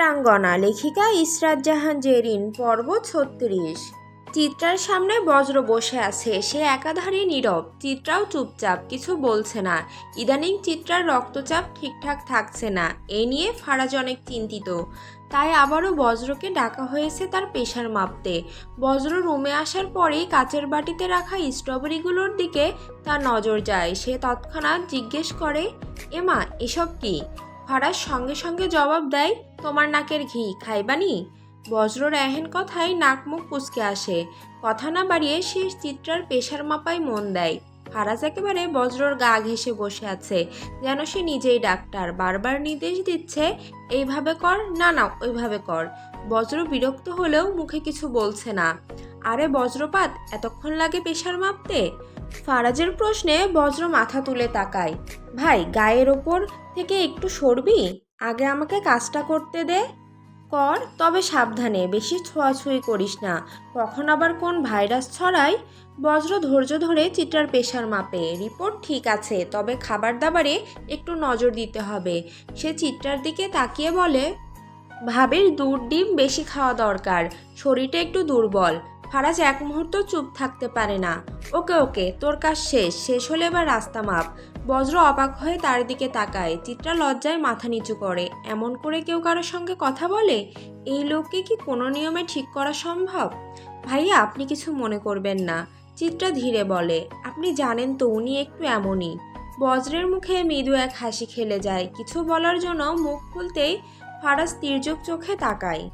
চিত্রাঙ্গনা লেখিকা ইসরাত জাহান জেরিন পর্ব ৩৬। চিত্রার সামনে বজ্র বসে আছে, সে একাধারে নীরব। চিত্রাও চুপচাপ, কিছু বলছে না। ইদানিং চিত্রার রক্তচাপ ঠিকঠাক থাকছে না, এ নিয়ে ফারাজ অনেক চিন্তিত। তাই আবারও বজ্রকে ডাকা হয়েছে তার প্রেশার মাপতে। বজ্র রুমে আসার পরেই কাচের বাটিতে রাখা স্ট্রবেরিগুলোর দিকে তার নজর যায়। সে তৎক্ষণাৎ জিজ্ঞেস করে, এমা এসব কি? ফারাজ সঙ্গে সঙ্গে জবাব দেয়, তোমার নাকের ঘি খাইবানি? বজ্রর এহেন কথায় নাক মুখ কুঁচকে আসে। কথা না বাড়িয়ে সে চিত্রার প্রেশার মাপায় মন দেয়। ফারাজ একেবারে বজ্রর গা ঘেঁষে বসে আছে, যেন সে নিজেই ডাক্তার। বারবার নির্দেশ দিচ্ছে, এইভাবে কর, না না ওইভাবে কর। বজ্র বিরক্ত হলেও মুখে কিছু বলছে না। আরে বজ্রপাত, এতক্ষণ লাগে প্রেশার মাপতে? ফারাজের প্রশ্নে বজ্র মাথা তুলে তাকায়। ভাই, গায়ের ওপর থেকে একটু সরবি? আগে আমাকে কাজটা করতে দে। কর, তবে সাবধানে, বেশি ছোঁয়াছুঁই করিস না, কখন আবার কোন ভাইরাস ছড়ায়। বজ্র ধৈর্য ধরে চিত্রার প্রেশার মাপে। রিপোর্ট ঠিক আছে, তবে খাবার দাবারে একটু নজর দিতে হবে। সে চিত্রার দিকে তাকিয়ে বলে, ভাবির দুধ ডিম বেশি খাওয়া দরকার, শরীরটা একটু দুর্বল। ফারাজ এক মুহূর্ত চুপ থাকতে পারে না। ওকে ওকে, তোর কাজ শেষ হলে এবার রাস্তা মাপ। বজ্র অবাক হয়ে তার দিকে তাকায়। চিত্রা লজ্জায় মাথা নিচু করে। এমন করে কেউ কারোর সঙ্গে কথা বলে? এই লোককে কি কোনো নিয়মে ঠিক করা সম্ভব? ভাইয়া, আপনি কিছু মনে করবেন না, চিত্রা ধীরে বলে। আপনি জানেন তো উনি একটু এমনই। বজ্রের মুখে মৃদু এক হাসি খেলে যায়। কিছু বলার জন্য মুখ খুলতেই ফারাজ তির্যক চোখে তাকায়।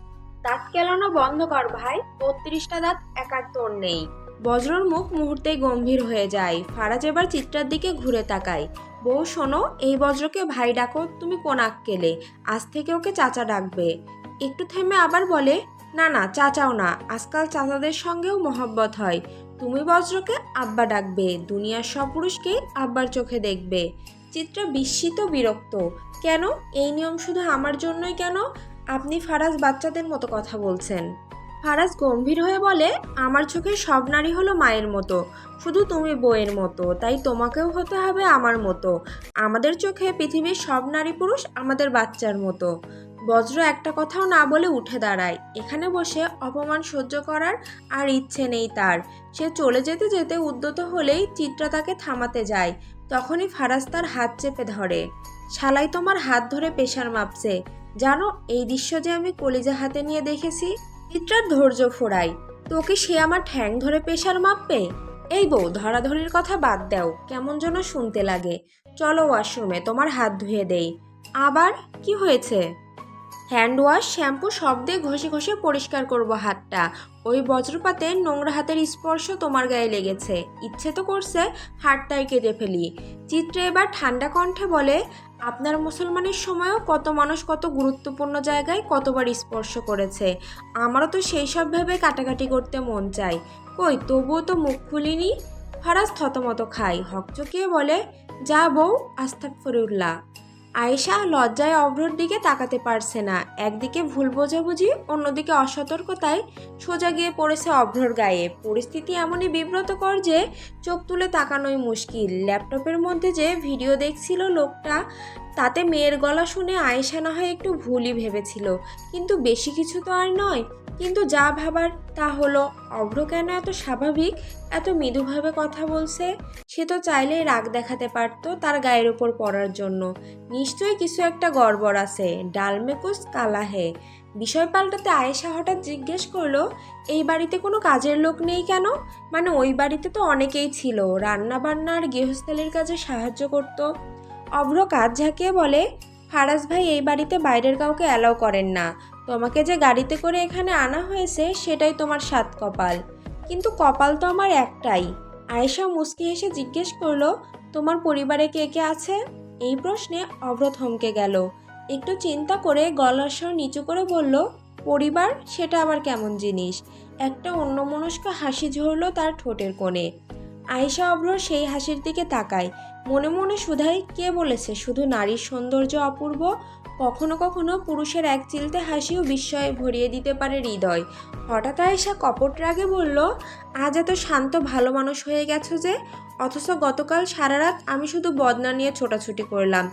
দাঁত কেলানো বন্ধ কর ভাই, ৩২টা দাঁত একার তোর নেই। বজ্রর মুখ মুহূর্তেই গম্ভীর হয়ে যায়। ফারাজ এবার চিত্রার দিকে ঘুরে তাকায়। বউ শোনো, এই বজ্রকে ভাই ডাকো তুমি কোন আক্কেলে? আজ থেকে ওকে চাচা ডাকবে। একটু থেমে আবার বলে, না না চাচাও না, আজকাল চাচাদের সঙ্গেও মহব্বত হয়। তুমি বজ্রকে আব্বা ডাকবে, দুনিয়ার সব পুরুষকেই আব্বার চোখে দেখবে। চিত্রা বিস্মিত বিরক্ত। কেন এই নিয়ম শুধু আমার জন্যই কেন? আপনি ফারাজ বাচ্চাদের মতো কথা বলছেন। ফারাজ গম্ভীর হয়ে বলে, আমার চোখে সব নারী হলো মায়ের মতো, শুধু তুমি বউয়ের মতো, তাই তোমাকেও হতে হবে আমার মতো। আমাদের চোখে পৃথিবীর সব নারী পুরুষ আমাদের বাচ্চার মতো। বজ্র একটা কথাও না বলে উঠে দাঁড়ায়। এখানে বসে অপমান সহ্য করার আর ইচ্ছে নেই তার। সে চলে যেতে যেতে উদ্যত হলেই চিত্রা তাকে থামাতে যায়। তখনই ফারাজ তার হাত চেপে ধরে। শালাই তোমার হাত ধরে প্রেশার মাপছে, জানো এই দৃশ্য যে আমি কলিজা হাতে নিয়ে দেখেছি। চিত্রার ধৈর্য ফোরায়। তোকে সে আমার ঠ্যাং ধরে প্রেশার মাপবে? এই বউ, ধরাধরির কথা বাদ দাও, কেমন যেন শুনতে লাগে। চলো ওয়াশরুমে, তোমার হাত ধুয়ে দেই। আবার কি হয়েছে? হ্যান্ড ওয়াশ, শ্যাম্পু সব দিয়ে ঘষে ঘষে পরিষ্কার করব হাতটা। ওই বজ্রপাতে নোংরা হাতের স্পর্শ তোমার গায়ে লেগেছে, ইচ্ছে তো করছে হাতটাই কেটে ফেলি। চিত্রে এবার ঠান্ডা কণ্ঠে বলে, আপনার মুসলমানের সময়ও কত মানুষ কত গুরুত্বপূর্ণ জায়গায় কতবার স্পর্শ করেছে। আমারও তো সেই সব ভেবে কাটাকাটি করতে মন চায়, কই তবুও তো মুখ খুলিনি। ফারাজ থতমত খায়, হকচকিয়ে বলে, যা বউ, আস্তাগফিরুল্লাহ। আয়েশা লজ্জায় অভ্রর দিকে তাকাতে পারছে না। একদিকে ভুল বোঝাবুঝি, অন্যদিকে অসতর্কতায় সোজা গিয়ে পড়েছে অভ্রর গায়ে। পরিস্থিতি এমনই বিব্রতকর যে চোখ তুলে তাকানোই মুশকিল। ল্যাপটপের মধ্যে যে ভিডিও দেখছিল লোকটা, তাতে মেয়ের গলা শুনে আয়েশা না হয় একটু ভুলই ভেবেছিল, কিন্তু বেশি কিছু তো আর নয়। কিন্তু যা ভাবার তা হলো, অভ্র কেন এত স্বাভাবিক, এত মৃদুভাবে কথা বলছে? সে তো চাইলেই রাগ দেখাতে পারত তার গায়ের ওপর পড়ার জন্য। নিশ্চয়ই কিছু একটা গড়বড় আছে, ডালমে কুছ কালা হে। বিষয় পাল্টাতে আয়েশা হঠাৎ জিজ্ঞেস করলো, এই বাড়িতে কোনো কাজের লোক নেই কেন? মানে ওই বাড়িতে তো অনেকেই ছিল, রান্না বান্না আর গৃহস্থালির কাজে সাহায্য করত। অভ্র কাজ ঝাঁকিয়ে বলে, ফারাজ ভাই এই বাড়িতে বাইরের কাউকে অ্যালাউ করেন না। তোমাকে যে গাড়িতে করে এখানে আনা হয়েছে সেটাই তোমার সাত কপাল। কিন্তু কপাল তো আমার একটাই। আয়েশা মুচকি হেসে জিজ্ঞেস করলো, তোমার পরিবারে কে কে আছে? এই প্রশ্নে অভ্র থমকে গেল। একটু চিন্তা করে গলার স্বর নিচু করে বলল, পরিবার সেটা আবার কেমন জিনিস? একটা অন্যমনস্ক হাসি ঝরল তার ঠোঁটের কোণে। আয়েশা অভ্র সেই হাসির দিকে তাকায়। মনে মনে শুধায়, কে বলেছে শুধু নারীর সৌন্দর্য অপূর্ব? কখনো কখনো পুরুষের এক চিলতে হাসিও বিস্ময়ে ভরিয়ে দিতে পারে হৃদয়। হঠাৎ আয়েশা কপট রাগে বলল, আজ এত শান্ত ভালো মানুষ হয়ে গেছো যে, অথচ গতকাল সারা রাত আমি শুধু বদনা নিয়ে ছোটাছুটি করলাম।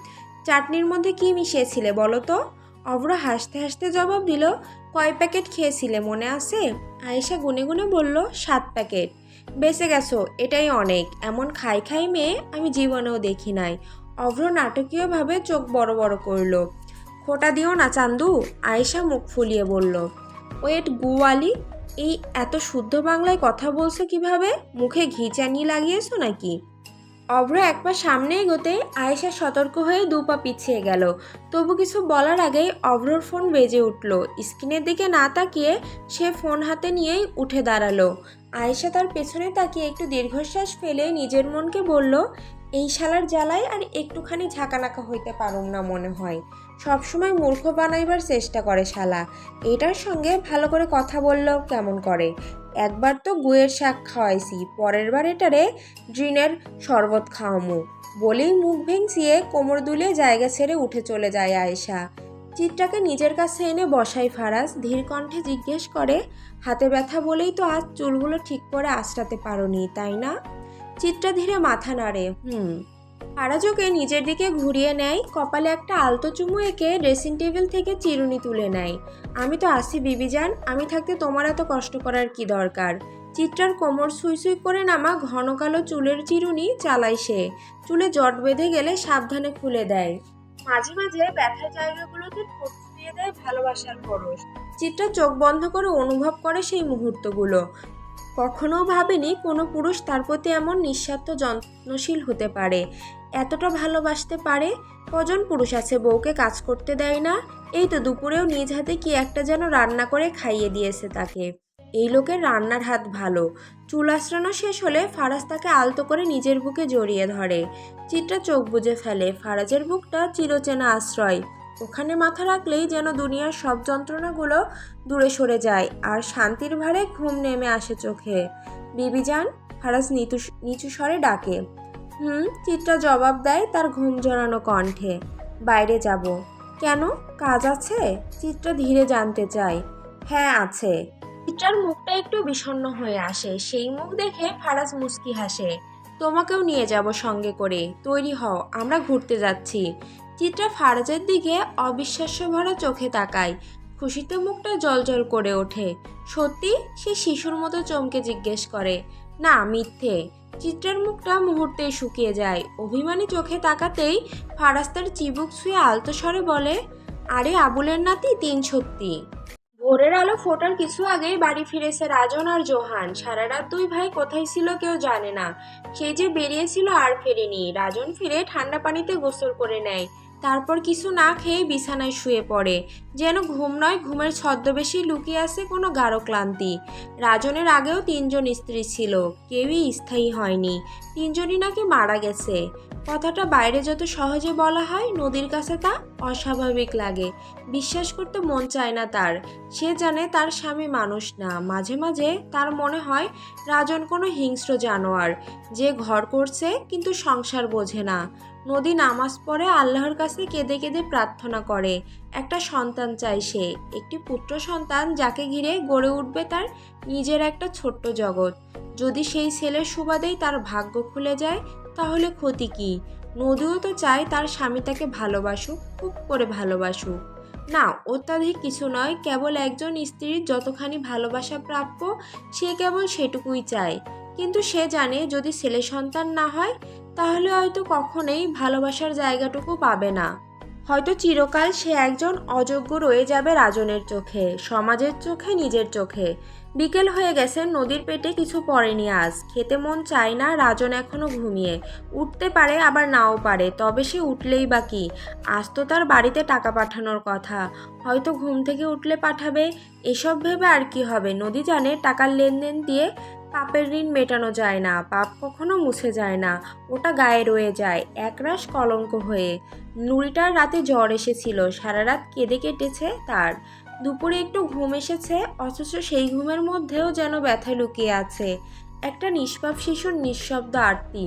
চাটনির মধ্যে কি মিশিয়েছিলে বলো তো? অভ্র হাসতে হাসতে জবাব দিল, কয় প্যাকেট খেয়েছিলে মনে আছে? আয়েশা গুনে গুনে বলল, 7 প্যাকেট। বেঁচে গেছো, এটাই অনেক। এমন খাই খাই মেয়ে আমি জীবনেও দেখি নাই। অভ্র নাটকীয়ভাবে চোখ বড় বড় করলো। খোটা দিও না চান্দু, আয়েশা মুখ ফুলিয়ে বলল। ওয়েট গুয়ালি, এই এত শুদ্ধ বাংলায় কথা বলছো কিভাবে? মুখে ঘি চানি লাগিয়েছো নাকি? অভ্র এক পা সামনে এগোতে আয়েশা সতর্ক হয়ে 2 পা পিছিয়ে গেল। তবু কিছু বলার আগেই অভ্রর ফোন বেজে উঠল। স্ক্রিনের দিকে না তাকিয়ে সে ফোন হাতে নিয়েই উঠে দাঁড়ালো। আয়েশা তার পেছনে তাকিয়ে একটু দীর্ঘশ্বাস ফেলে নিজের মনকে বলল, এই শালার জ্বালায় আর একটুখানি ঝাঁকানাকা হইতে পারুম না মনে হয়। সবসময় মূর্খ বানাইবার চেষ্টা করে শালা। এটার সঙ্গে ভালো করে কথা বললেও কেমন করে। একবার তো গুয়ের শাক খাওয়াইছি, পরের বার এটারে ড্রিনের শরবত খাওয়ামু। বলেই মুখ ভেঙচিয়ে কোমর দুলে জায়গা ছেড়ে উঠে চলে যায় আয়েশা। চিত্রাকে নিজের কাছে এনে বসাই ফারাজ ধীর কণ্ঠে জিজ্ঞেস করে, হাতে ব্যথা বলেই তো আজ চুলগুলো ঠিক করে আঁচড়াতে পারোনি তাই না? চিত্রা ধীরে মাথা নাড়ে, ফারাজ ওকে নিজের দিকে ঘুরিয়ে নেয়, কপালে একটা আলতো চুমু এঁকে ড্রেসিং টেবিল থেকে চিরুনি তুলে নেয়। আমি তো আসি বিবিজান, আমি থাকতে তোমার এত কষ্ট করার কি দরকার? চিত্রার কোমর সুই সুই করে নামা ঘন কালো চুলের চিরুনি চালায় সে। চুলে জট বেঁধে গেলে সাবধানে খুলে দেয়। মাঝে মাঝে ব্যথার জায়গাগুলোতে ঠোঁট ছুঁয়ে দেয় ভালোবাসার পরশ। চিত্রা চোখ বন্ধ করে অনুভব করে সেই মুহূর্তগুলো। কখনো ভাবেনি কোনো পুরুষ তার প্রতি এমন নিঃস্বার্থ যত্নশীল হতে পারে, এতটা ভালোবাসতে পারে। কজন পুরুষ আছে বউকে কাজ করতে দেয় না? এই তো দুপুরেও নিজ হাতে কি একটা যেন রান্না করে খাইয়ে দিয়েছে তাকে। এই লোকের রান্নার হাত ভালো। চুল আঁচড়ানো শেষ হলে ফারাজ তাকে আলতো করে নিজের বুকে জড়িয়ে ধরে। চিত্রা চোখ বুজে ফেলে। ফারাজের বুকটা চিরচেনা আশ্রয়। ওখানে মাথা রাখলেই যেন দুনিয়ার সব যন্ত্রণাগুলো দূরে সরে যায় আর শান্তির ভারে ঘুম নেমে আসে চোখে। বিবিজান, ফারাজ নিচু স্বরে ডাকে। চিত্রা জবাব দেয় তার ঘুম জড়ানো কণ্ঠে। বাইরে যাব। কেন, কাজ আছে? চিত্রা ধীরে জানতে চায়। হ্যাঁ আছে। চিত্রার মুখটা একটু বিষণ্ণ হয়ে আসে। সেই মুখ দেখে ফারাজ মুচকি হাসে। তোমাকেও নিয়ে যাব সঙ্গে করে, তৈরি হও, আমরা ঘুরতে যাচ্ছি। চিত্রা ফারাজের দিকে অবিশ্বাস্য ভরা চোখে তাকায়। খুশিতে মুখটা জলজল করে ওঠে। সত্যি? সে শিশুর মতো চমকে জিজ্ঞেস করে। না, মিথ্যে। চিত্রার মুখটা মুহূর্তেই শুকিয়ে যায়। অভিমানী চোখে তাকাতেই ফারাজ তার চিবুক ছুঁয়ে আলতো স্বরে বলে, আরে আবুলের নাতি, 3 সত্যি। ভোরের আলো ফোটার কিছু আগেই বাড়ি ফিরেছে রাজন আর জোহান। সারা রাত 2 ভাই কোথায় ছিল কেউ জানে না। সেই যে বেরিয়েছিল আর ফেরেনি। রাজন ফিরে ঠান্ডা পানিতে গোসল করে নেয়। তারপর কিছু না খেয়ে বিছানায় শুয়ে পড়ে। যেন ঘুম নয়, ঘুমের ছদ্মবেশী লুকিয়ে আছে কোনো গাঢ় ক্লান্তি। রাজনের আগেও 3 জন স্ত্রী ছিল, কেউই স্থায়ী হয়নি। 3 জনই নাকি মারা গেছে। কথাটা বাইরে যত সহজে বলা হয়, নদীর কাছে তা অস্বাভাবিক লাগে। বিশ্বাস করতে মন চায় না তার। সে জানে তার স্বামী মানুষ না। মাঝে মাঝে তার মনে হয় রাজন কোনো হিংস্র জানোয়ার, যে ঘর করছে কিন্তু সংসার বোঝে না। নদী নামাজ পড়ে আল্লাহর কাছে কেঁদে কেঁদে প্রার্থনা করে। একটা সন্তান চায় সে, একটি পুত্র সন্তান যাকে ঘিরে গড়ে উঠবে তার নিজের একটা ছোট্ট জগৎ। যদি সেই ছেলের সুবাদেই তার ভাগ্য খুলে যায়, তাহলে ক্ষতি কি? নদীও তো চায় তার স্বামী তাকে ভালোবাসুক, খুব করে ভালোবাসুক। না, অত্যাধিক কিছু নয়, কেবল একজন স্ত্রীর যতখানি ভালোবাসা প্রাপ্য সে কেবল সেটুকুই চায়। কিন্তু সে জানে যদি ছেলে সন্তান না হয়, তাহলে হয়তো কখনোই ভালোবাসার জায়গাটুকু পাবে না। হয়তো চিরকাল সে একজন অযোগ্য রয়ে যাবে রাজনের চোখে, সমাজের চোখে, নিজের চোখে। বিকেল হয়ে গেছে, নদীর পেটে কিছু পড়েনি আজ। খেতে মন চায় না। রাজন এখনো ঘুমিয়ে। উঠতে পারে আবার নাও পারে, তবে সে উঠলেই বা কি? আজ তো তার বাড়িতে টাকা পাঠানোর কথা। হয়তো ঘুম থেকে উঠলে পাঠাবে। এসব ভেবে আর কি হবে? নদী জানে টাকার লেনদেন দিয়ে পাপের ঋণ মেটানো যায় না। পাপ কখনো মুছে যায় না, ওটা গায়ে রয়ে যায় একরাশ কলঙ্ক হয়ে। নুরিটার রাতে জ্বর এসেছিল, সারা রাত কেঁদে কেটেছে তার। দুপুরে একটু ঘুম এসেছে, অথচ সেই ঘুমের মধ্যেও যেন ব্যথা লুকিয়ে আছে। একটা নিষ্পাপ শিশুর নিঃশব্দ আরতি।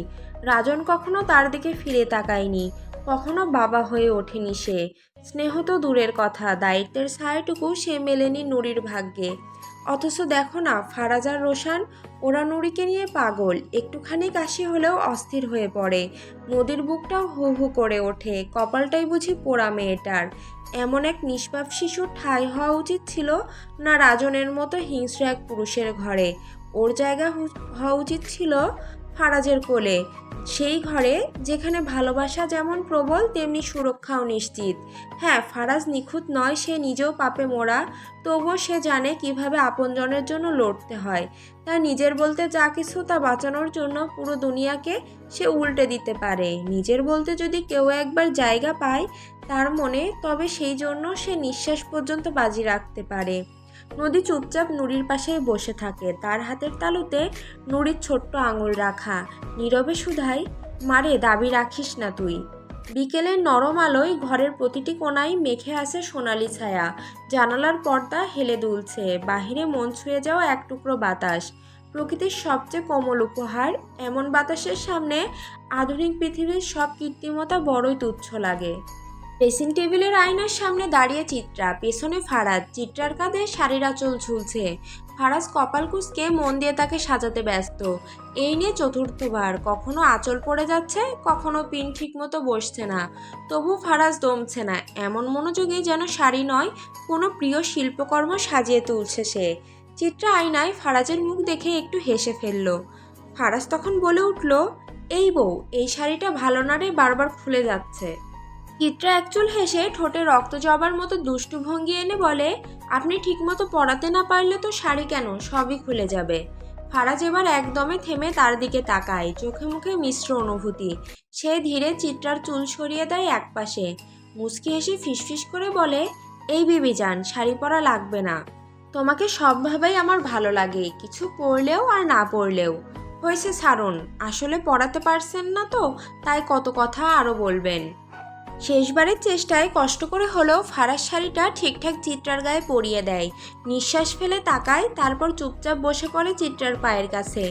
রাজন কখনো তার দিকে ফিরে তাকায়নি, কখনো বাবা হয়ে ওঠেনি সে। স্নেহ তো দূরের কথা, দায়িত্বের ছায়াটুকু সে মেলেনি নুরির ভাগ্যে। অথচ দেখো না, ফারাজ আর রোশান, ওরা নুরিকে নিয়ে পাগল। একটুখানি কাশি হলেও অস্থির হয়ে পড়ে। নদীর বুকটাও হু হু করে ওঠে। কপালটাই বুঝি পোড়া মেয়েটার। এমন এক নিষ্পাপ শিশুর ঠাঁই হওয়া উচিত ছিল না রাজনের মতো হিংস্র এক পুরুষের ঘরে। ওর জায়গা হওয়া উচিত ছিল ফারাজের কোলে, সেই ঘরে যেখানে ভালোবাসা যেমন প্রবল তেমনি সুরক্ষাও নিশ্চিত। হ্যাঁ, ফারাজ নিখুঁত নয়, সে নিজেও পাপে মোড়া, তবুও সে জানে কিভাবে আপনজনের জন্য লড়তে হয়। তার নিজের বলতে যা কিছু তা বাঁচানোর জন্য পুরো দুনিয়াকে সে উল্টে দিতে পারে। নিজের বলতে যদি কেউ একবার জায়গা পায় তার মনে, তবে সেই জন্য সে নিঃশ্বাস পর্যন্ত বাজি রাখতে পারে। নদী চুপচাপ নুরির পাশেই বসে থাকে, তার হাতের তালুতে নুরির ছোট্ট আঙুল রাখা। নীরবে শুধায়, মারে দাবি রাখিস না তুই। বিকেলের নরম আলোয় ঘরের প্রতিটি কোণায় মেখে আছে সোনালি ছায়া। জানালার পর্দা হেলে দুলছে, বাহিরে মন ছুঁয়ে যাওয়া এক টুকরো বাতাস, প্রকৃতির সবচেয়ে কোমল উপহার। এমন বাতাসের সামনে আধুনিক পৃথিবীর সব কৃত্রিমতা বড়ই তুচ্ছ লাগে। ড্রেসিং টেবিলের আয়নার সামনে দাঁড়িয়ে চিত্রা, পেছনে ফারাজ। চিত্রার কাঁধে শাড়ির আঁচল ঝুলছে। ফারাজ কপাল কুঁচকে মন দিয়ে তাকে সাজাতে ব্যস্ত। এই নিয়ে চতুর্থবার, কখনো আঁচল পড়ে যাচ্ছে, কখনো পিন ঠিক মতো বসছে না। তবু ফারাজ দমছে না। এমন মনোযোগী যেন শাড়ি নয়, কোনো প্রিয় শিল্পকর্ম সাজিয়ে তুলছে সে। চিত্রা আয়নায় ফারাজের মুখ দেখে একটু হেসে ফেলল। ফারাজ তখন বলে উঠল, এই বউ, এই শাড়িটা ভালো না রে, বারবার খুলে যাচ্ছে। চিত্রা একচুল হেসে ঠোঁটে রক্ত জবার মতো দুষ্টু ভঙ্গি এনে বলে, আপনি ঠিকমতো পরাতে না পারলে তো শাড়ি কেন, সবই খুলে যাবে। ফারাজ এবার একদমে থেমে তার দিকে তাকায়, চোখে মুখে মিশ্র অনুভূতি। সে ধীরে চিত্রার চুল সরিয়ে দেয় একপাশে, মুচকি হেসে ফিসফিস করে বলে, এই বিবি যান, শাড়ি পরা লাগবে না। তোমাকে সবভাবেই আমার ভালো লাগে, কিছু পরলেও আর না পরলেও। হয়েছে ছাড়ুন, আসলে পরাতে পারছেন না তো, তাই কত কথা আরও বলবেন। শেষবারের চেষ্টায় কষ্ট করে হলেও ফারাজ শাড়িটা ঠিকঠাক চিত্রার গায়ে পরিয়ে দেয়। নিঃশ্বাস ফেলে তাকায়, তারপর চুপচাপ বসে পড়ে চিত্রার পায়ের কাছে।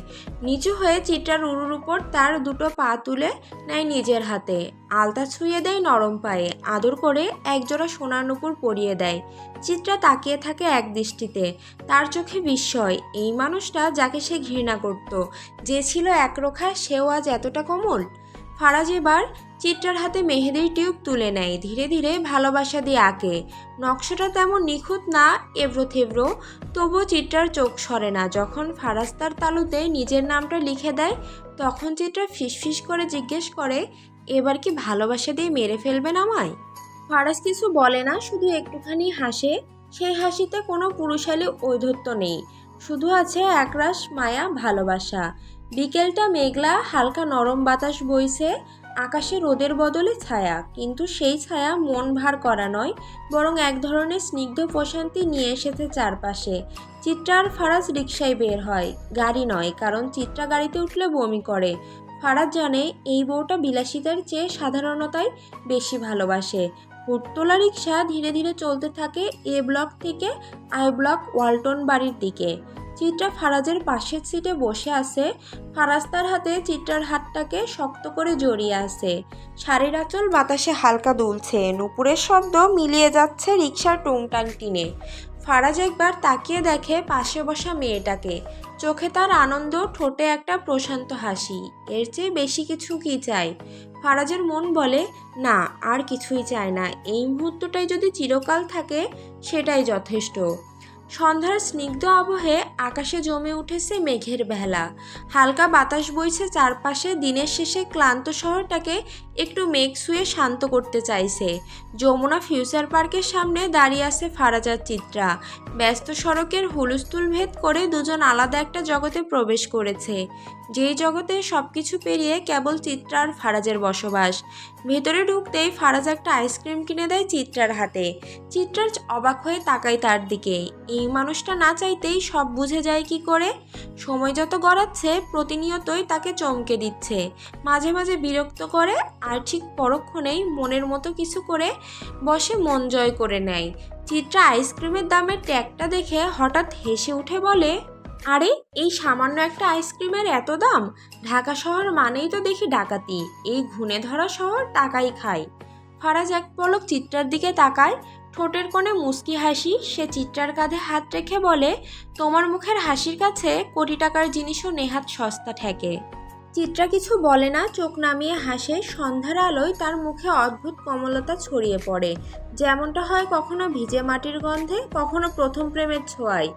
নিচু হয়ে চিত্রার উরুর উপর তার দুটো পা তুলে নেয় নিজের হাতে। আলতা ছুঁয়ে দেয় নরম পায়ে, আদর করে একজোড়া সোনার নুপুর পরিয়ে দেয়। চিত্রা তাকিয়ে থাকে এক দৃষ্টিতে, তার চোখে বিস্ময়। এই মানুষটা যাকে সে ঘৃণা করত, যে ছিল একরোখা, সেও আজ এতটা কোমল। ফারাজ এবার চিত্রার হাতে মেহেদির টিউব তুলে নেয়, ধীরে ধীরে ভালোবাসা দিয়ে আঁকে। নকশাটা তেমন নিখুঁত না, এবড়ো থেবড়ো, তবুও চিত্রার চোখ সরে না। যখন ফারাজ তার তালুতে নিজের নামটা লিখে দেয়, তখন চিত্রা ফিসফিস করে জিজ্ঞেস করে, এবার কি ভালোবাসা দিয়ে মেরে ফেলবেন আমায়? ফারাজ কিছু বলে না, শুধু একটুখানি হাসে। সেই হাসিতে কোনো পুরুষালী ঔদ্ধত্য নেই, শুধু আছে একরাশ মায়া, ভালোবাসা। বিকেলটা মেঘলা, হালকা নরম বাতাস বইছে, আকাশে রোদের বদলে ছায়া, কিন্তু সেই ছায়া মন ভার করা নয়, বরং এক ধরনের স্নিগ্ধ প্রশান্তি নিয়ে এসেছে চারপাশে। চিত্রা আর ফারাজ রিকশায় বের হয়, গাড়ি নয়, কারণ চিত্রা গাড়িতে উঠলে বমি করে। ফারাজ জানে এই বউটা বিলাসিতার চেয়ে সাধারণতাই বেশি ভালোবাসে। হুটতোলা রিকশা ধীরে ধীরে চলতে থাকে এ ব্লক থেকে আই ব্লক ওয়ালটন বাড়ির দিকে। চিত্রা ফারাজের পাশের সিটে বসে আছে। ফারাজ তার হাতে চিত্রার হাতটাকে শক্ত করে জড়িয়ে আছে। শাড়ির আঁচল বাতাসে হালকা দুলছে, নুপুরের শব্দ মিলিয়ে যাচ্ছে রিকশার টুংটাং টিনে। ফারাজ একবার তাকিয়ে দেখে পাশে বসা মেয়েটাকে, চোখে তার আনন্দ, ঠোঁটে একটা প্রশান্ত হাসি। এর চেয়ে বেশি কিছু কি চাই? ফারাজের মন বলে, না, আর কিছুই চায় না। এই মুহূর্তটাই যদি চিরকাল থাকে, সেটাই যথেষ্ট। সন্ধ্যার স্নিগ্ধ আবহে আকাশে জমে উঠেছে মেঘের ভেলা, হালকা বাতাস বইছে চারপাশে। দিনের শেষে ক্লান্ত শহরটাকে একটু মেঘ ছুঁয়ে শান্ত করতে চাইছে। যমুনা ফিউচার পার্কের সামনে দাঁড়িয়ে আছে ফারাজ আর চিত্রা। ব্যস্ত সড়কের হুলস্থুল ভেদ করে দুজন আলাদা একটা জগতে প্রবেশ করেছে, যেই জগতে সবকিছু পেরিয়ে কেবল চিত্রা আর ফারাজের বসবাস। ভেতরে ঢুকতেই ফারাজ একটা আইসক্রিম কিনে দেয় চিত্রার হাতে। চিত্রা অবাক হয়ে তাকায় তার দিকে। এই মানুষটা না চাইতেই সব বুঝে যায় কি করে? সময় যত গড়াচ্ছে, প্রতিনিয়তই তাকে চমকে দিচ্ছে, মাঝে মাঝে বিরক্ত করে, আর ঠিক পরক্ষণেই মনের মতো কিছু করে বসে, মন জয় করে নেয়। চিত্রা আইসক্রিমের দামের ট্যাগটা দেখে হঠাৎ হেসে উঠে বলে, আরে, এই সামান্য একটা আইসক্রিমের এত দাম? ঢাকা শহর মানেই তো দেখি ডাকাতি। এই ঘুণে ধরা শহর টাকাই খায়। ফারাজ এক পলক চিত্রার দিকে তাকায়, ঠোঁটের কোণে মুচকি হাসি। সে চিত্রার কাঁধে হাত রেখে বলে, তোমার মুখের হাসির কাছে কোটি টাকার জিনিসও নেহাত সস্তা ঠেকে। চিত্রা কিছু বলে না, চোখ নামিয়ে হাসে। সন্ধ্যার আলোয় তার মুখে অদ্ভুত কমলতা ছড়িয়ে পড়ে, যেমনটা হয় কখনো ভিজে মাটির গন্ধে, কখনো প্রথম প্রেমের ছোঁয়ায়।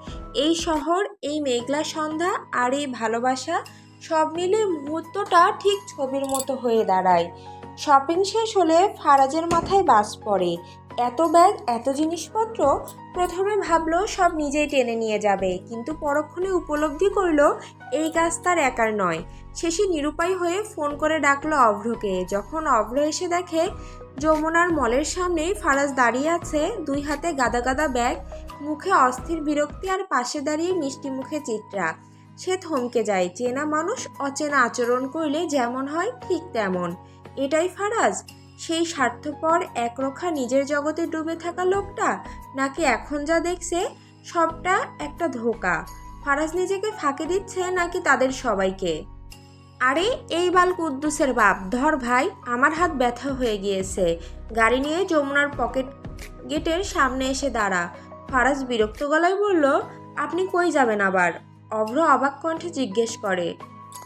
এই শহর, এই মেঘলা সন্ধ্যা আর এই ভালোবাসা সব মিলে মুহূর্তটা ঠিক ছবির মতো হয়ে দাঁড়ায়। শপিং শেষ হলে ফারাজের মাথায় বাজ পড়ে। এত ব্যাগ, এত জিনিসপত্র। প্রথমে ভাবলো সব নিজেই টেনে নিয়ে যাবে, কিন্তু পরক্ষণে উপলব্ধি করলো এই কাজ তার একার নয়। শেষে নিরুপায় হয়ে ফোন করে ডাকলো অভ্রকে। যখন অভ্র এসে দেখে যমুনার মলের সামনেই ফারাজ দাঁড়িয়ে আছে, দুই হাতে গাদা গাদা ব্যাগ, মুখে অস্থির বিরক্তি, আর পাশে দাঁড়িয়ে মিষ্টি মুখে চিত্রা। সে থমকে যায়। চেনা মানুষ অচেনা আচরণ করলে যেমন হয় ঠিক তেমন। এটাই ফারাজ, সেই স্বার্থপর একরোখা নিজের জগতে ডুবে থাকা লোকটা, নাকি এখন যা দেখছে সবটা একটা ধোঁকা? ফারাজ নিজেকে ফাঁকি দিচ্ছে নাকি তাদের সবাইকে? আরে এই বাল কুদ্দুসের বাপ, ধর ভাই, আমার হাত ব্যথা হয়ে গিয়েছে। গাড়ি নিয়ে যমুনার পকেট গেটের সামনে এসে দাঁড়া। ফারাজ বিরক্ত গলায় বলল, আপনি কই যাবেন আবার? অভ্র অবাক কণ্ঠে জিজ্ঞেস করে,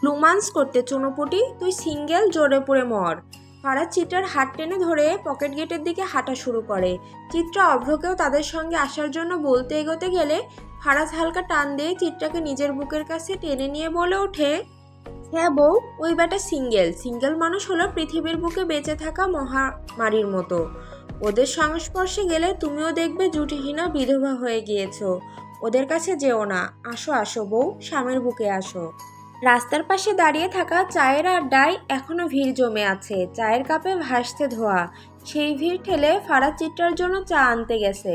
রোমান্স করতে চুনোপুটি, তুই সিঙ্গেল, জোরে পড়ে মর। ফারাজ চিত্রার হাত টেনে ধরে পকেট গেটের দিকে হাঁটা শুরু করে। চিত্রা অভ্রকেও তাদের সঙ্গে আসার জন্য বলতে এগোতে গেলে ফারাজ হালকা টান দিয়ে চিত্রাকে নিজের বুকের কাছে টেনে নিয়ে বলে ওঠে, হ্যাঁ বউ, ওই বেটা সিঙ্গেল। সিঙ্গেল মানুষ হলো পৃথিবীর বুকে বেঁচে থাকা মহামারীর মতো। ওদের সংস্পর্শে গেলে তুমিও দেখবে জুটিহীনা বিধবা হয়ে গিয়েছো। ওদের কাছে যেও না। আসো আসো বউ, স্বামীর বুকে আসো। রাস্তার পাশে দাঁড়িয়ে থাকা চায়ের আড্ডায় এখনো ভিড় জমে আছে। চায়ের কাপে ভাসতে ধোয়া। সেই ভিড় ঠেলে ফারাজ চিত্রার জন্য চা আনতে গেছে।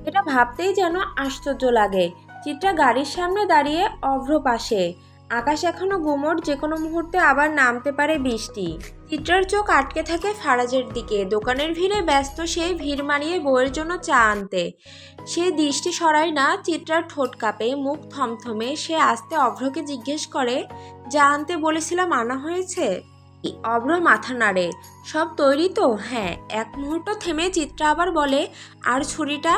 এটা ভাবতেই যেন আশ্চর্য লাগে। চিত্রা গাড়ির সামনে দাঁড়িয়ে, অভ্র পাশে। আকাশ এখনো গুমোট, যে কোনো মুহূর্তে আবার নামতে পারে বৃষ্টি। চিত্রার চোখ আটকে থাকে ফারাজের দিকে। দোকানের ভিড়ে ব্যস্ত সে, ভিড় মারিয়ে বউয়ের জন্য চা আনতে। সে দৃষ্টি সরায় না। চিত্রার ঠোঁট কাঁপে, মুখ থমথমে। সে আস্তে অভ্রকে জিজ্ঞেস করে, যা আনতে বলেছিলাম আনা হয়েছে? অভ্র মাথা নাড়ে। সব তৈরি তো? হ্যাঁ। এক মুহূর্ত থেমে চিত্রা আবার বলে, আর ছুরিটা?